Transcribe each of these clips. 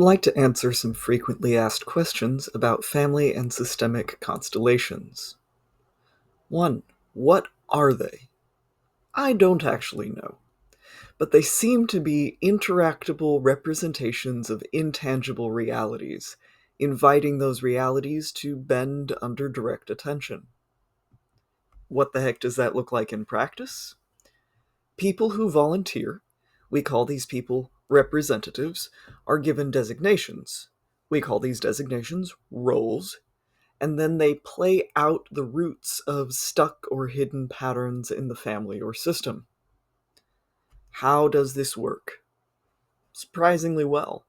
like to answer some frequently asked questions about family and systemic constellations. 1. What are they? I don't actually know, but they seem to be interactable representations of intangible realities, inviting those realities to bend under direct attention. What the heck does that look like in practice? People who volunteer, we call these people representatives, are given designations. We call these designations roles, and then they play out the roots of stuck or hidden patterns in the family or system. How does this work? Surprisingly well.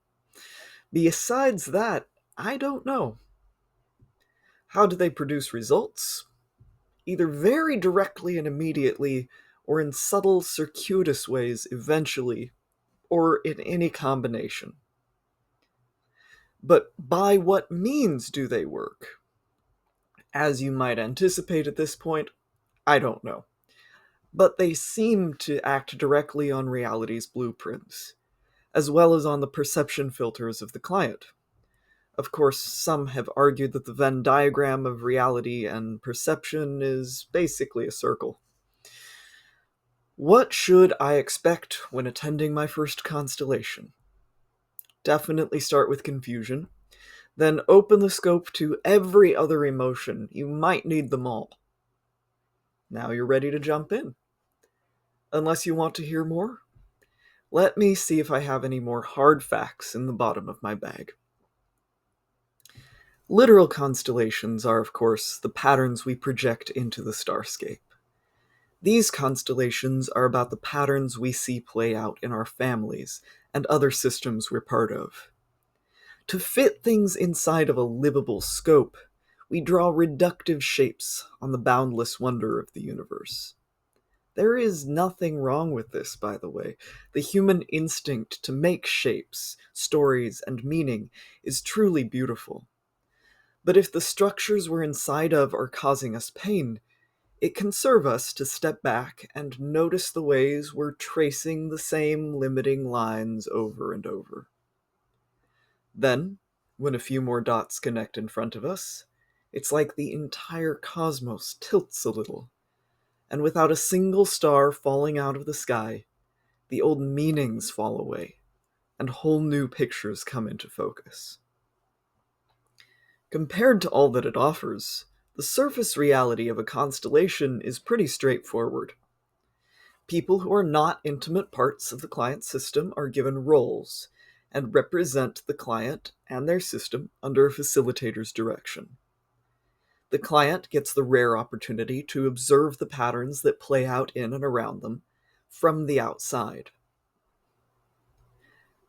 Besides that, I don't know. How do they produce results? Either very directly and immediately, or in subtle, circuitous ways eventually, or in any combination. But by what means do they work? As you might anticipate at this point, I don't know. But they seem to act directly on reality's blueprints, as well as on the perception filters of the client. Of course, some have argued that the Venn diagram of reality and perception is basically a circle. What should I expect when attending my first constellation? Definitely start with confusion, then open the scope to every other emotion. You might need them all. Now you're ready to jump in. Unless you want to hear more, let me see if I have any more hard facts in the bottom of my bag. Literal constellations are, of course, the patterns we project into the starscape. These constellations are about the patterns we see play out in our families and other systems we're part of. To fit things inside of a livable scope, we draw reductive shapes on the boundless wonder of the universe. There is nothing wrong with this, by the way. The human instinct to make shapes, stories, and meaning is truly beautiful. But if the structures we're inside of are causing us pain, it can serve us to step back and notice the ways we're tracing the same limiting lines over and over. Then, when a few more dots connect in front of us, it's like the entire cosmos tilts a little, and without a single star falling out of the sky, the old meanings fall away, and whole new pictures come into focus. Compared to all that it offers, the surface reality of a constellation is pretty straightforward. People who are not intimate parts of the client system are given roles and represent the client and their system under a facilitator's direction. The client gets the rare opportunity to observe the patterns that play out in and around them from the outside.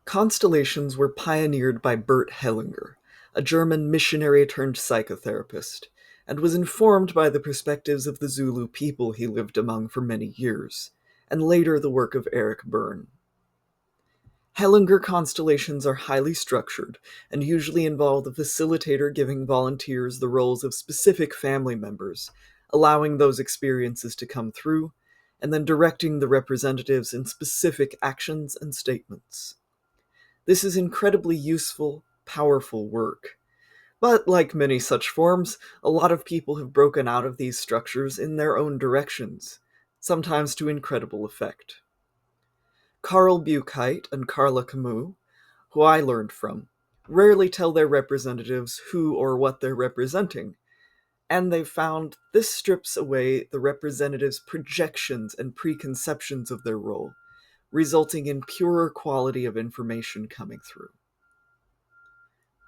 Constellations were pioneered by Bert Hellinger, a German missionary turned psychotherapist, and was informed by the perspectives of the Zulu people he lived among for many years, and later the work of Eric Berne. Hellinger constellations are highly structured and usually involve the facilitator giving volunteers the roles of specific family members, allowing those experiences to come through, and then directing the representatives in specific actions and statements. This is incredibly useful, powerful work. But like many such forms, a lot of people have broken out of these structures in their own directions, sometimes to incredible effect. Carl Buchheit and Carla Camus, who I learned from, rarely tell their representatives who or what they're representing, and they've found this strips away the representatives' projections and preconceptions of their role, resulting in purer quality of information coming through.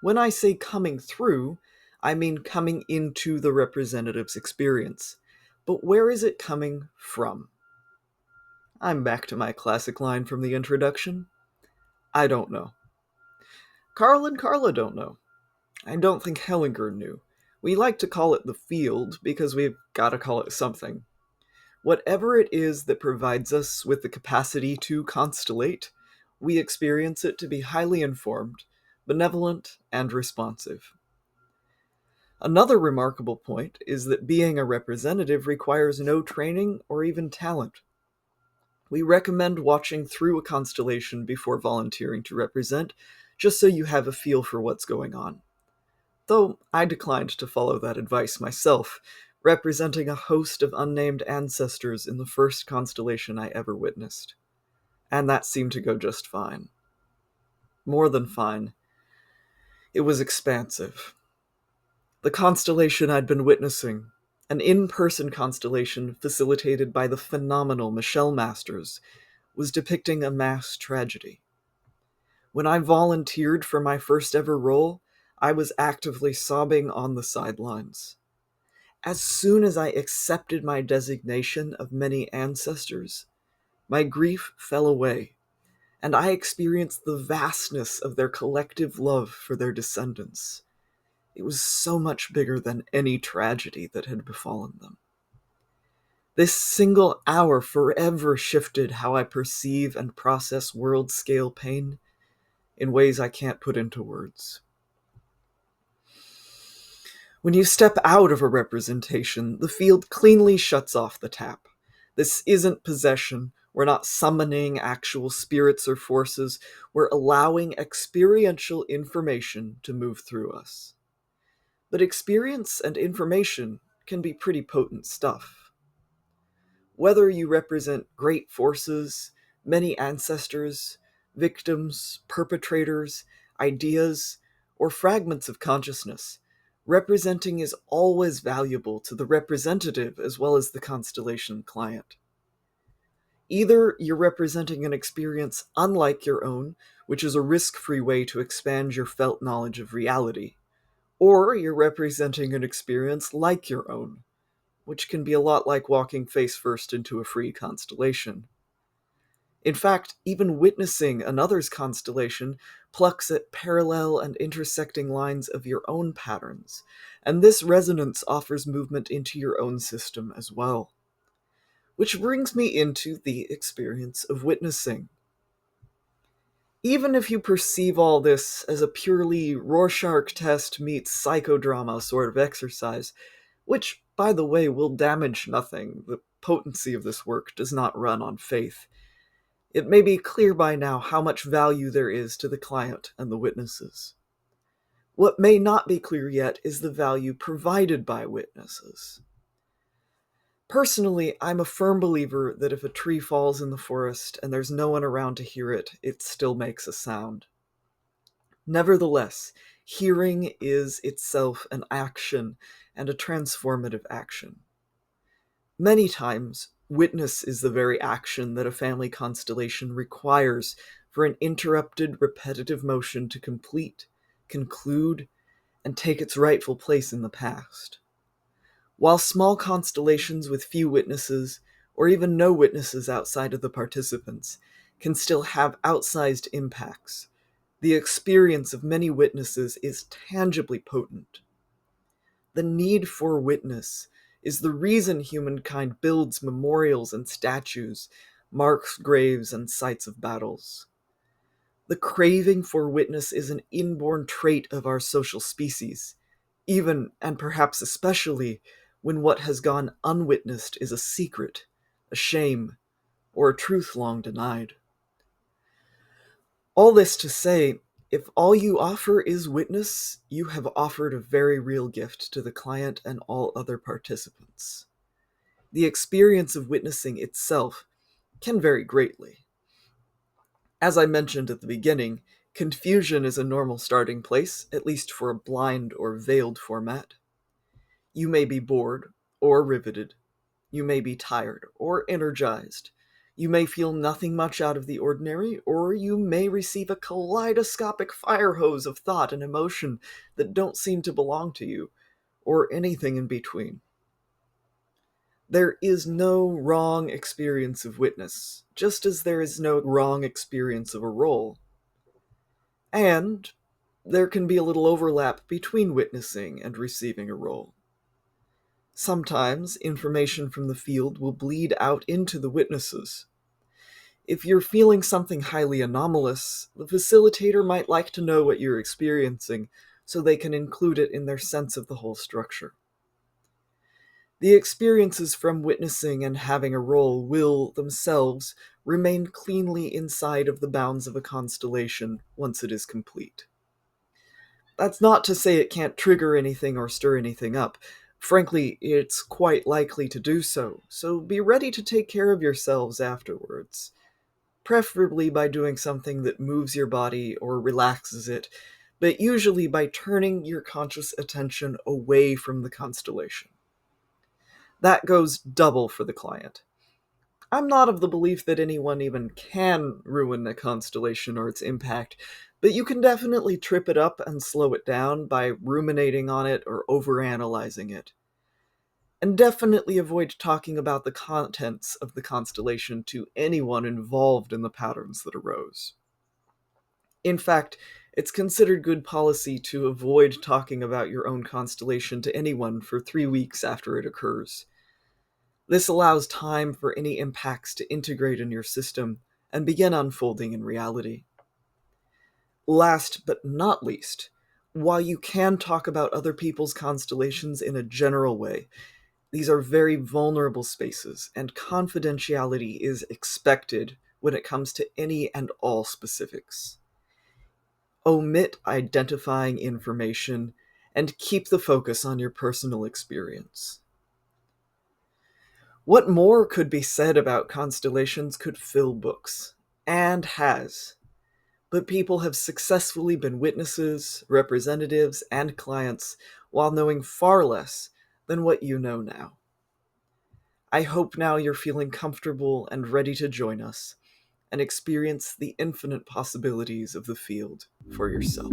When I say coming through, I mean coming into the representative's experience. But where is it coming from? I'm back to my classic line from the introduction. I don't know. Carl and Carla don't know. I don't think Hellinger knew. We like to call it the field because we've got to call it something. Whatever it is that provides us with the capacity to constellate, we experience it to be highly informed, benevolent, and responsive. Another remarkable point is that being a representative requires no training or even talent. We recommend watching through a constellation before volunteering to represent, just so you have a feel for what's going on. Though I declined to follow that advice myself, representing a host of unnamed ancestors in the first constellation I ever witnessed. And that seemed to go just fine. More than fine. It was expansive. The constellation I'd been witnessing, an in-person constellation facilitated by the phenomenal Michelle Masters, was depicting a mass tragedy. When I volunteered for my first ever role, I was actively sobbing on the sidelines. As soon as I accepted my designation of many ancestors, my grief fell away, and I experienced the vastness of their collective love for their descendants. It was so much bigger than any tragedy that had befallen them. This single hour forever shifted how I perceive and process world-scale pain in ways I can't put into words. When you step out of a representation, the field cleanly shuts off the tap. This isn't possession. We're not summoning actual spirits or forces. We're allowing experiential information to move through us. But experience and information can be pretty potent stuff. Whether you represent great forces, many ancestors, victims, perpetrators, ideas, or fragments of consciousness, representing is always valuable to the representative as well as the constellation client. Either you're representing an experience unlike your own, which is a risk-free way to expand your felt knowledge of reality, or you're representing an experience like your own, which can be a lot like walking face first into a free constellation. In fact, even witnessing another's constellation plucks at parallel and intersecting lines of your own patterns, and this resonance offers movement into your own system as well. Which brings me into the experience of witnessing. Even if you perceive all this as a purely Rorschach test meets psychodrama sort of exercise, which, by the way, will damage nothing, the potency of this work does not run on faith, it may be clear by now how much value there is to the client and the witnesses. What may not be clear yet is the value provided by witnesses. Personally, I'm a firm believer that if a tree falls in the forest and there's no one around to hear it, it still makes a sound. Nevertheless, hearing is itself an action and a transformative action. Many times, witness is the very action that a family constellation requires for an interrupted, repetitive motion to complete, conclude, and take its rightful place in the past. While small constellations with few witnesses, or even no witnesses outside of the participants, can still have outsized impacts, the experience of many witnesses is tangibly potent. The need for witness is the reason humankind builds memorials and statues, marks graves and sites of battles. The craving for witness is an inborn trait of our social species, even, and perhaps especially, when what has gone unwitnessed is a secret, a shame, or a truth long denied. All this to say, if all you offer is witness, you have offered a very real gift to the client and all other participants. The experience of witnessing itself can vary greatly. As I mentioned at the beginning, confusion is a normal starting place, at least for a blind or veiled format. You may be bored or riveted. You may be tired or energized. You may feel nothing much out of the ordinary, or you may receive a kaleidoscopic fire hose of thought and emotion that don't seem to belong to you, or anything in between. There is no wrong experience of witness, just as there is no wrong experience of a role. And there can be a little overlap between witnessing and receiving a role. Sometimes information from the field will bleed out into the witnesses. If you're feeling something highly anomalous, the facilitator might like to know what you're experiencing so they can include it in their sense of the whole structure. The experiences from witnessing and having a role will, themselves, remain cleanly inside of the bounds of a constellation once it is complete. That's not to say it can't trigger anything or stir anything up. Frankly, it's quite likely to do so be ready to take care of yourselves afterwards, preferably by doing something that moves your body or relaxes it, but usually by turning your conscious attention away from the constellation. That goes double for the client. I'm not of the belief that anyone even can ruin a constellation or its impact, but you can definitely trip it up and slow it down by ruminating on it or overanalyzing it. And definitely avoid talking about the contents of the constellation to anyone involved in the patterns that arose. In fact, it's considered good policy to avoid talking about your own constellation to anyone for 3 weeks after it occurs. This allows time for any impacts to integrate in your system and begin unfolding in reality. Last but not least, while you can talk about other people's constellations in a general way, these are very vulnerable spaces, and confidentiality is expected when it comes to any and all specifics. Omit identifying information and keep the focus on your personal experience. What more could be said about constellations could fill books, and has, but people have successfully been witnesses, representatives, and clients while knowing far less than what you know now. I hope now you're feeling comfortable and ready to join us and experience the infinite possibilities of the field for yourself.